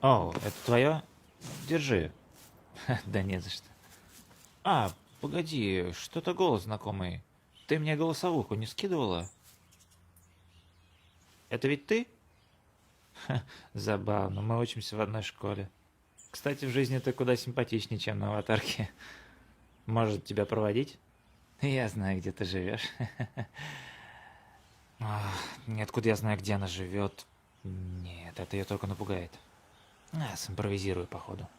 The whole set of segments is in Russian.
О, это твое? Держи. Да не за что. А, погоди, что-то голос знакомый. Ты мне голосовуху не скидывала? Это ведь ты? Забавно, мы учимся в одной школе. Кстати, в жизни ты куда симпатичнее, чем на аватарке. Может, тебя проводить? Я знаю, где ты живешь. Нет, откуда я знаю, где она живет? Нет, это ее только напугает. Симпровизирую, походу.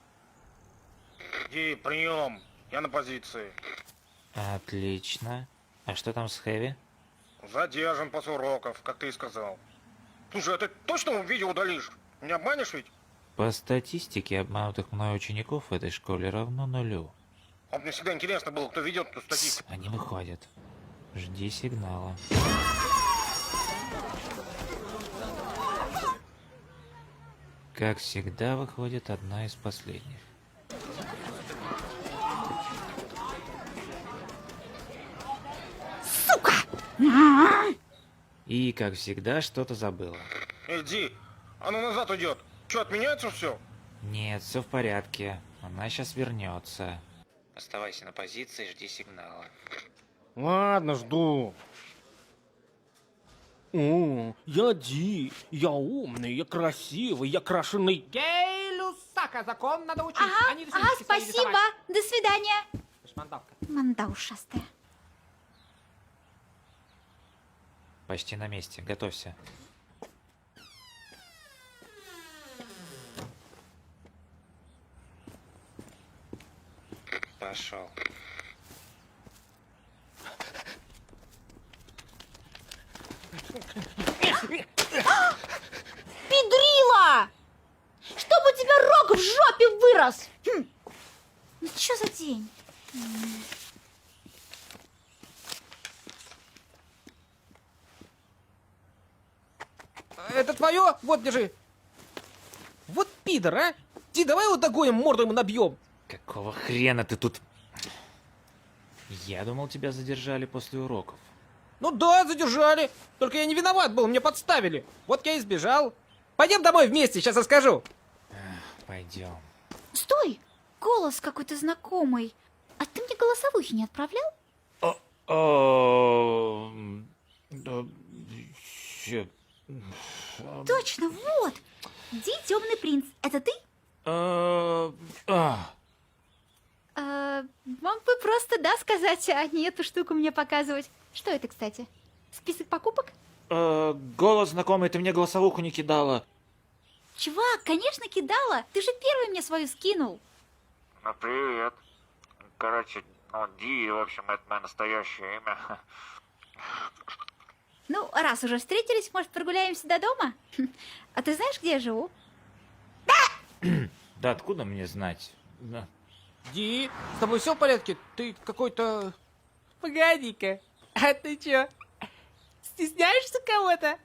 Иди, прием. Я на позиции. Отлично. А что там с Хэви? Задержан после уроков, как ты и сказал. Слушай, а ты точно видео удалишь? Не обманешь ведь? По статистике, обманутых мной учеников в этой школе равно 0. А мне всегда интересно было, кто ведет эту статистику. Они выходят. Жди сигнала. Как всегда, выходит одна из последних. Сука! И, как всегда, что-то забыла. Иди, она назад уйдет. Что, отменяется все? Нет, все в порядке. Она сейчас вернется. Оставайся на позиции, жди сигнала. Ладно, жду. О, я Ди, я умный, я красивый, я крашеный. Гей, Люсака, закон надо учить, Ага, а не ага, рисунки свои спасибо. рисовать. До свидания. Шмандовка. Манда ушастая. Почти на месте. Готовься. Пошел. Педрила! Чтобы у тебя рог в жопе вырос! Ну что за день? Это твое? Вот, держи. Вот пидор, а? Ди, давай его догоним, морду ему набьем. Какого хрена ты тут... Я думал, тебя задержали после уроков. Ну да, задержали. Только я не виноват был, мне подставили. Вот я и сбежал. Пойдем домой вместе, сейчас расскажу. Пойдем. Стой! Голос какой-то знакомый. А ты мне голосовухи не отправлял? Точно, вот! Ди, темный принц. Это ты? Мог бы просто да сказать, а не эту штуку мне показывать. Что это, кстати? Список покупок? Голос знакомый, ты мне голосовуху не кидала. Чувак, конечно, кидала. Ты же первый мне свою скинул. Ну, привет. Короче, ну, Ди, в общем, это мое настоящее имя. Ну, раз уже встретились, может, прогуляемся до дома? А ты знаешь, где я живу? Да откуда мне знать? Да. Ди, с тобой все в порядке? Ты какой-то... Погоди-ка, а ты чё, стесняешься кого-то?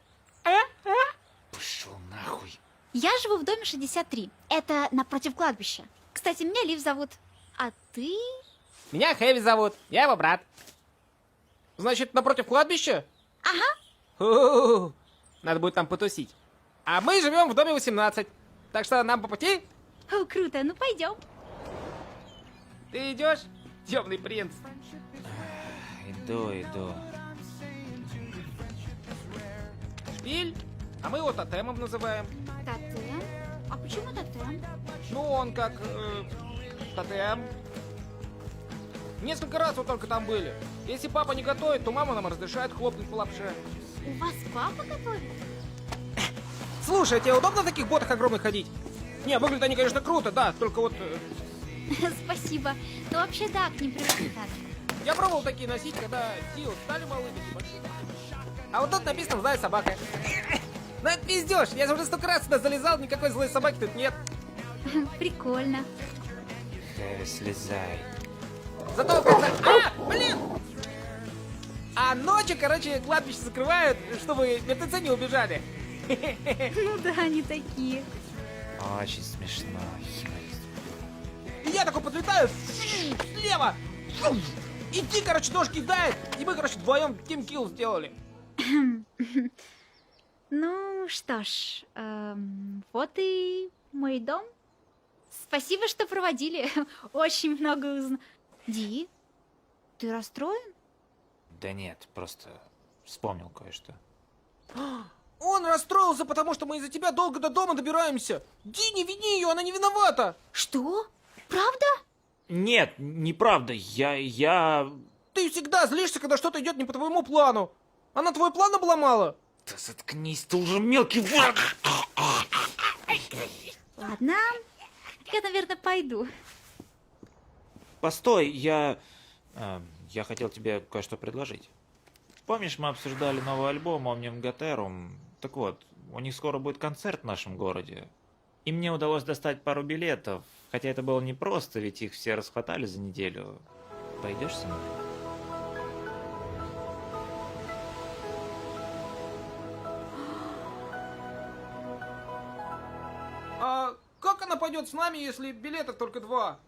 Пошел нахуй. Я живу в доме 63. Это напротив кладбища. Кстати, меня Лив зовут. А ты? Меня Хэви зовут, я его брат. Значит, напротив кладбища? Ага. У-у-у. Надо будет там потусить. А мы живем в доме 18. Так что нам по пути? О, круто, ну пойдем. Ты идешь, темный принц? Иду. Шпиль? А мы его тотемом называем. Тотем? А почему тотем? Ну, он как... тотем. Несколько раз вот только там были. Если папа не готовит, то мама нам разрешает хлопнуть по лапше. У вас папа готовит? Слушай, а тебе удобно в таких ботах огромных ходить? Не, выглядят они, конечно, круто, да, только вот... Спасибо. Ну вообще да, к ним привыкнуть надо. Я пробовал такие носить, когда силы стали малыми и большими. А вот тут написано «злая собака». Ну это пиздёж, я же уже 100 раз сюда залезал, никакой злой собаки тут нет. Прикольно. Хэви, слезай. Зато когда... блин! А ночью, короче, кладбище закрывают, чтобы мертвецы не убежали. Ну да, они такие. Очень смешно. И я такой подлетаю слева. И Ди, короче, нож кидает. И мы, короче, вдвоем тимкилл сделали. Ну что ж, вот и Мой дом? Спасибо, что проводили. Очень много узнал. Ди, ты расстроен? Да нет, просто вспомнил кое-что. Он расстроился, потому что мы из-за тебя долго до дома добираемся. Ди, не вини ее, она не виновата. Что? Правда? Нет, неправда, я... Ты всегда злишься, когда что-то идет не по твоему плану. Она твой план обломала? Да заткнись, ты уже мелкий враг! Ладно, я, наверное, пойду. Постой, я хотел тебе кое-что предложить. Помнишь, мы обсуждали новый альбом Omnium Gatherum? Так вот, у них скоро будет концерт в нашем городе. И мне удалось достать пару билетов, хотя это было непросто, ведь их все расхватали за неделю. Пойдешь со мной? А как она пойдет с нами, если билетов только 2?